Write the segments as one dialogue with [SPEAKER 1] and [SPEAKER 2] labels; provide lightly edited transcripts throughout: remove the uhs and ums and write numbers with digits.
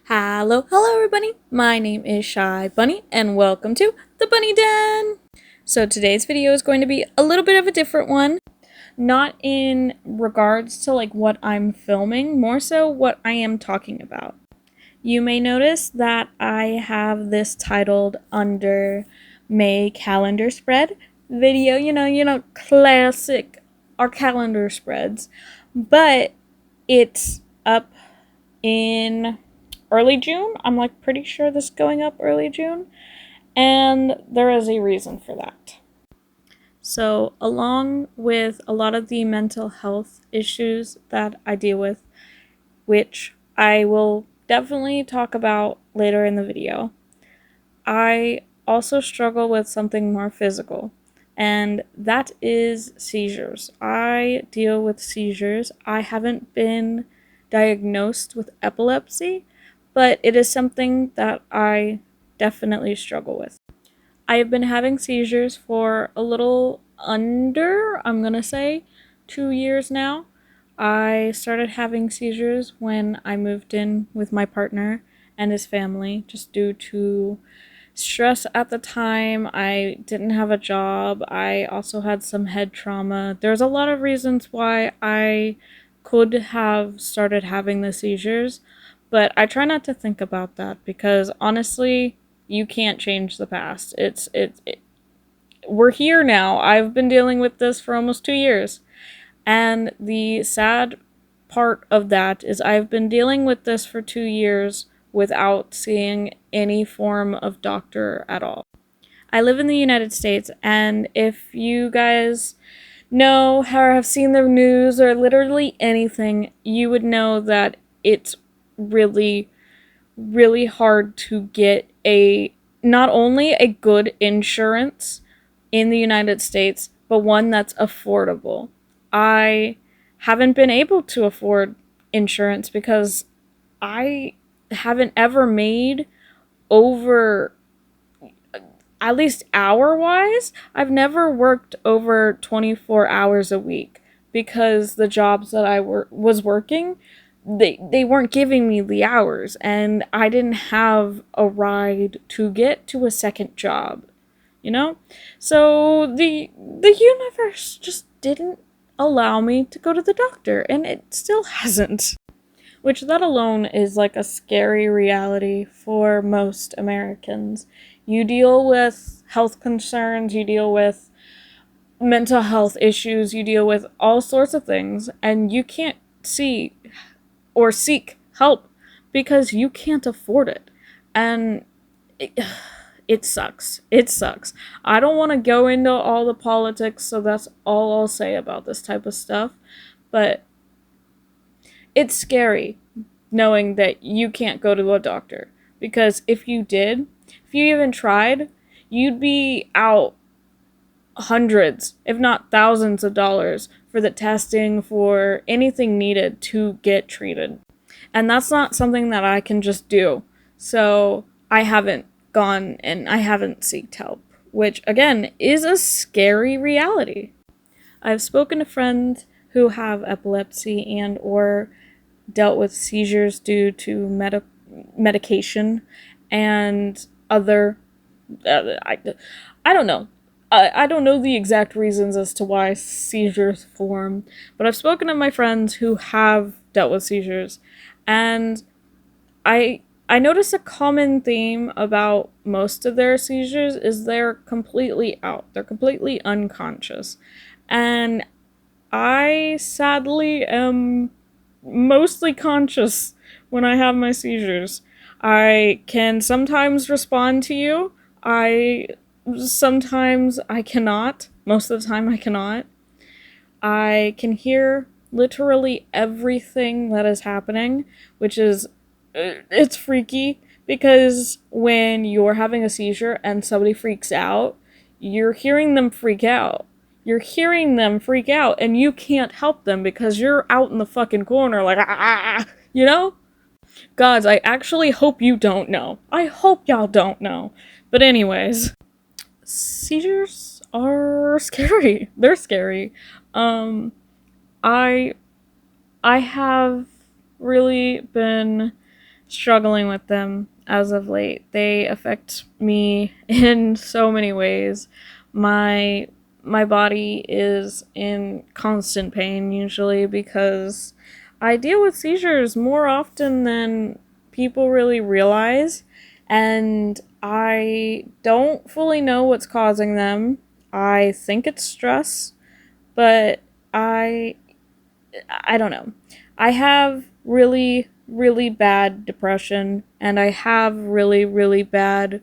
[SPEAKER 1] Hello everybody. My name is Shy Bunny and welcome to the Bunny Den. So today's video is going to be a little bit of a different one, not in regards to like what I'm filming, more so what I am talking about. You may notice that I have this titled under May calendar spread video, classic our calendar spreads, but it's up in early June. I'm like pretty sure this is going up early June, and there is a reason for that. So, along with a lot of the mental health issues that I deal with, which I will definitely talk about later in the video, I also struggle with something more physical, and that is seizures. I deal with seizures. I haven't been diagnosed with epilepsy, but it is something that I definitely struggle with. I have been having seizures for a little under, I'm gonna say, 2 years now. I started having seizures when I moved in with my partner and his family, just due to stress at the time. I didn't have a job. I also had some head trauma. There's a lot of reasons why I could have started having the seizures, but I try not to think about that because honestly, you can't change the past. We're here now. I've been dealing with this for almost 2 years. And the sad part of that is I've been dealing with this for 2 years without seeing any form of doctor at all. I live in the United States, and if you guys know or have seen the news or literally anything, you would know that it's really, really hard to get not only a good insurance in the United States, but one that's affordable. I haven't been able to afford insurance because I haven't ever made over, at least hour wise, I've never worked over 24 hours a week because the jobs that I was working, they weren't giving me the hours, and I didn't have a ride to get to a second job, you know? So the universe just didn't allow me to go to the doctor, and it still hasn't. Which that alone is like a scary reality for most Americans. You deal with health concerns, you deal with mental health issues, you deal with all sorts of things, and you can't see or seek help because you can't afford it. And it sucks. It sucks. I don't want to go into all the politics, so that's all I'll say about this type of stuff. But it's scary knowing that you can't go to a doctor. Because if you did, if you even tried, you'd be out hundreds, if not thousands of dollars for the testing, for anything needed to get treated. And that's not something that I can just do. So I haven't gone and I haven't sought help, which again is a scary reality. I've spoken to friends who have epilepsy and or dealt with seizures due to medication and other I don't know. I don't know the exact reasons as to why seizures form, but I've spoken to my friends who have dealt with seizures, and I notice a common theme about most of their seizures is they're completely out. They're completely unconscious. And I sadly am mostly conscious when I have my seizures. I can sometimes respond to you. Sometimes I cannot. Most of the time I cannot. I can hear literally everything that is happening, which is it's freaky because when you're having a seizure and somebody freaks out, you're hearing them freak out. You're hearing them freak out, and you can't help them because you're out in the fucking corner like, ah, you know? Gods, I actually hope you don't know. I hope y'all don't know. But anyways, seizures are scary. They're scary. Um, I I have really been struggling with them as of late. They affect me in so many ways. My body is in constant pain usually because I deal with seizures more often than people really realize, and I don't fully know what's causing them. I think it's stress, but I don't know. I have really, really bad depression, and I have really, really bad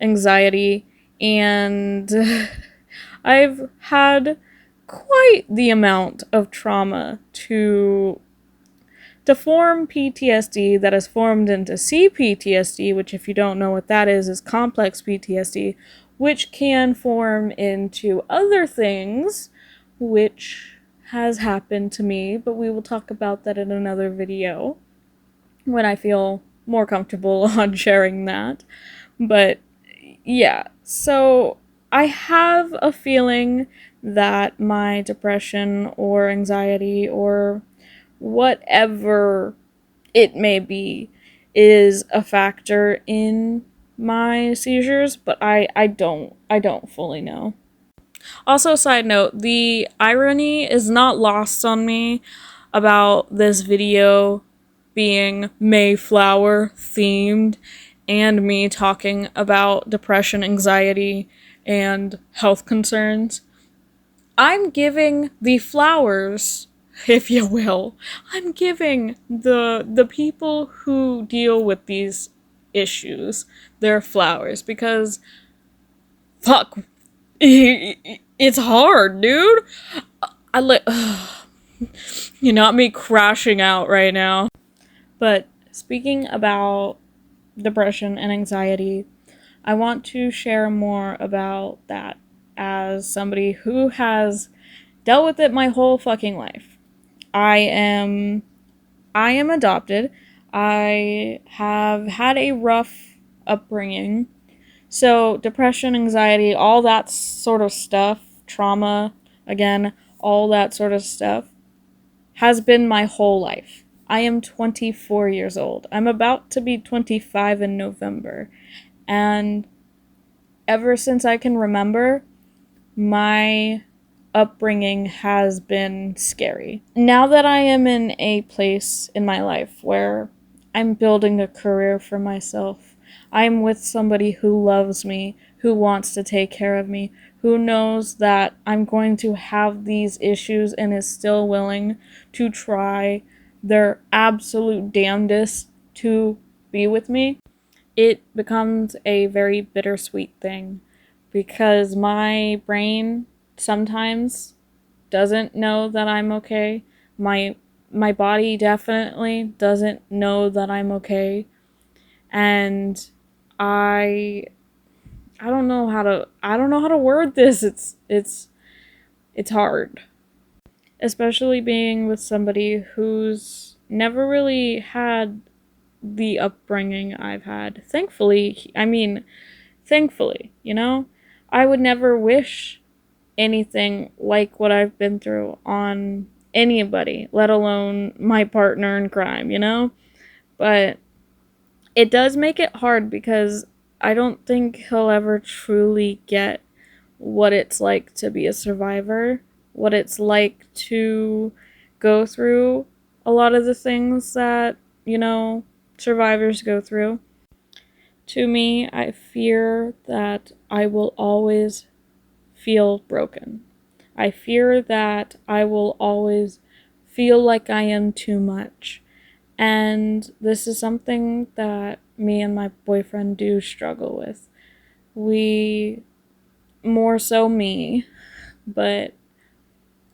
[SPEAKER 1] anxiety, and I've had quite the amount of trauma to form PTSD that has formed into CPTSD, which, if you don't know what that is complex PTSD, which can form into other things, which has happened to me, but we will talk about that in another video when I feel more comfortable on sharing that. But yeah, so I have a feeling that my depression or anxiety or whatever it may be is a factor in my seizures, but I don't fully know. Also, side note, the irony is not lost on me about this video being Mayflower themed and me talking about depression, anxiety, and health concerns. I'm giving the flowers, if you will. I'm giving the people who deal with these issues their flowers because fuck, it's hard, dude. I let you not me crashing out right now. But speaking about depression and anxiety, I want to share more about that as somebody who has dealt with it my whole fucking life. I am adopted. I have had a rough upbringing. So, depression, anxiety, all that sort of stuff, trauma, again, all that sort of stuff has been my whole life. I am 24 years old. I'm about to be 25 in November. And ever since I can remember, my upbringing has been scary. Now that I am in a place in my life where I'm building a career for myself, I'm with somebody who loves me, who wants to take care of me, who knows that I'm going to have these issues and is still willing to try their absolute damnedest to be with me, it becomes a very bittersweet thing because my brain sometimes doesn't know that I'm okay. My body definitely doesn't know that I'm okay. And I I don't know how to word this. It's hard. Especially being with somebody who's never really had the upbringing I've had. Thankfully, you know? I would never wish anything like what I've been through on anybody, let alone my partner in crime, you know? But it does make it hard because I don't think he'll ever truly get what it's like to be a survivor, what it's like to go through a lot of the things that, survivors go through. To me, I fear that I will always feel broken. I fear that I will always feel like I am too much. And this is something that me and my boyfriend do struggle with. We, more so me, but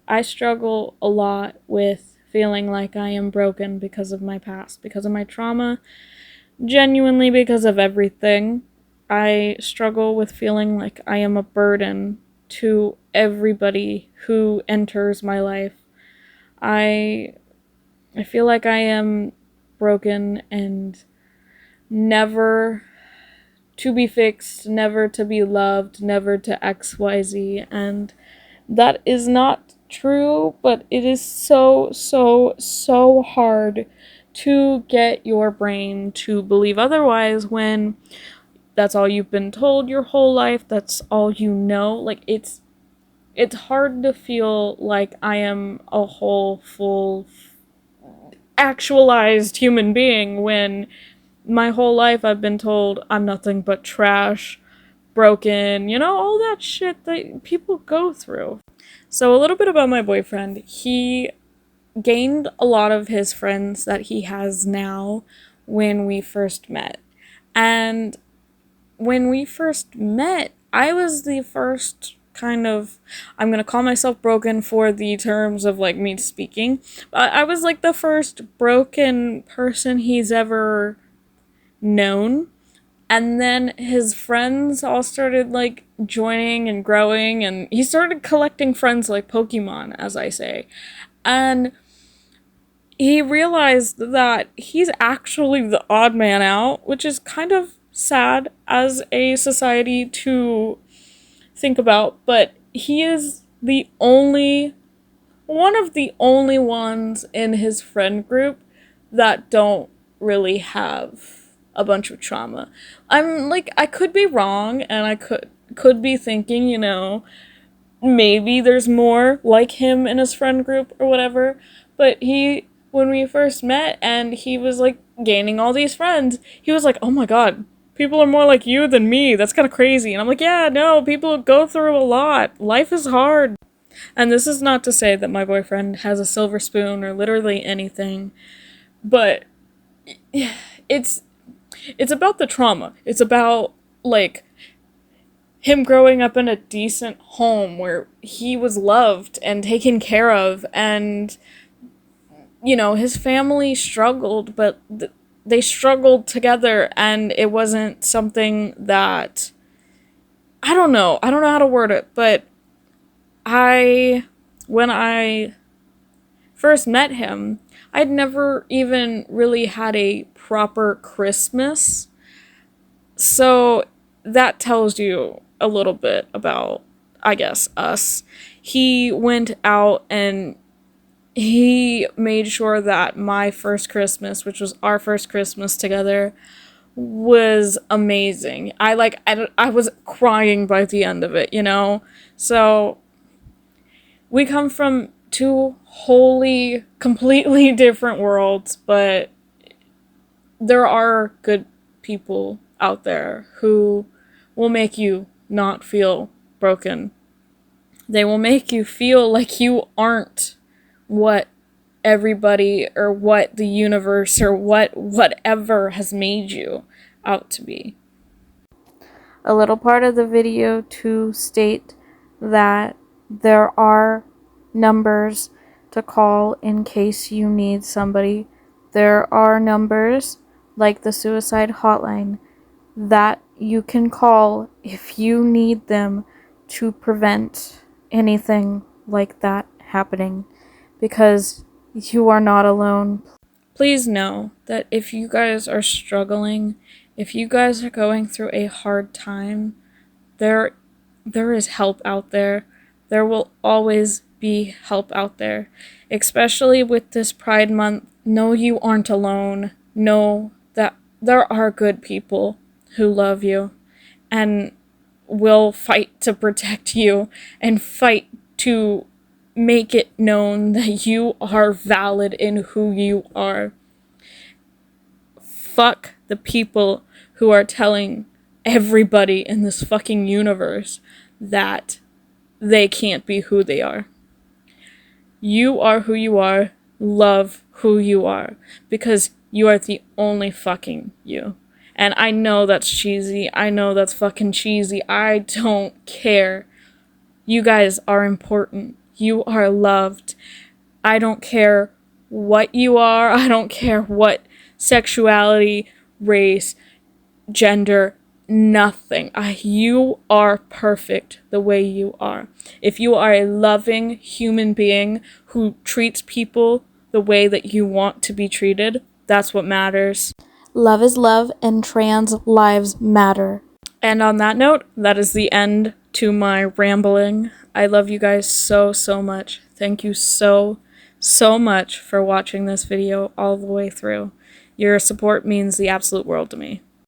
[SPEAKER 1] I struggle a lot with feeling like I am broken because of my past, because of my trauma, genuinely because of everything. I struggle with feeling like I am a burden to everybody who enters my life. I feel like I am broken and never to be fixed, never to be loved, never to XYZ, and that is not true, but it is so hard to get your brain to believe otherwise when that's all you've been told your whole life, that's all you know. Like, it's hard to feel like I am a whole, full, actualized human being when my whole life I've been told I'm nothing but trash, broken, all that shit that people go through. So, a little bit about my boyfriend. He gained a lot of his friends that he has now when we first met. And when we first met, I was the first kind of, I'm gonna call myself broken for the terms of like me speaking, but I was like the first broken person he's ever known. And then his friends all started like joining and growing, and he started collecting friends like Pokemon, as I say. And he realized that he's actually the odd man out, which is kind of sad as a society to think about, but he is one of the only ones in his friend group that don't really have a bunch of trauma. I could be wrong, and I could be thinking, maybe there's more like him in his friend group or whatever, but when we first met and he was like gaining all these friends, he was like, oh my god, people are more like you than me, that's kind of crazy. And I'm like, yeah, no, people go through a lot, life is hard. And this is not to say that my boyfriend has a silver spoon or literally anything, but it's about the trauma. It's about, like, him growing up in a decent home where he was loved and taken care of, and, his family struggled, but they struggled together, and it wasn't something that, I don't know how to word it, but when I first met him, I'd never even really had a proper Christmas. So that tells you a little bit about, I guess, us. He went out and he made sure that my first Christmas, which was our first Christmas together, was amazing. I was crying by the end of it, So we come from two wholly, completely different worlds, but there are good people out there who will make you not feel broken. They will make you feel like you aren't what everybody or what the universe or whatever has made you out to be. A little part of the video to state that there are numbers to call in case you need somebody. There are numbers like the suicide hotline that you can call if you need them to prevent anything like that happening, because you are not alone. Please know that if you guys are struggling, if you guys are going through a hard time, there is help out there. There will always be help out there. Especially with this Pride Month, know you aren't alone. Know that there are good people who love you and will fight to protect you and fight to make it known that you are valid in who you are. Fuck the people who are telling everybody in this fucking universe that they can't be who they are. You are who you are. Love who you are, because you are the only fucking you. And I know that's cheesy. I know that's fucking cheesy. I don't care. You guys are important. You are loved. I don't care what you are. I don't care what sexuality, race, gender, nothing. You are perfect the way you are. If you are a loving human being who treats people the way that you want to be treated, that's what matters. Love is love, and trans lives matter. And on that note, that is the end to my rambling. I love you guys so, so much. Thank you so, so much for watching this video all the way through. Your support means the absolute world to me.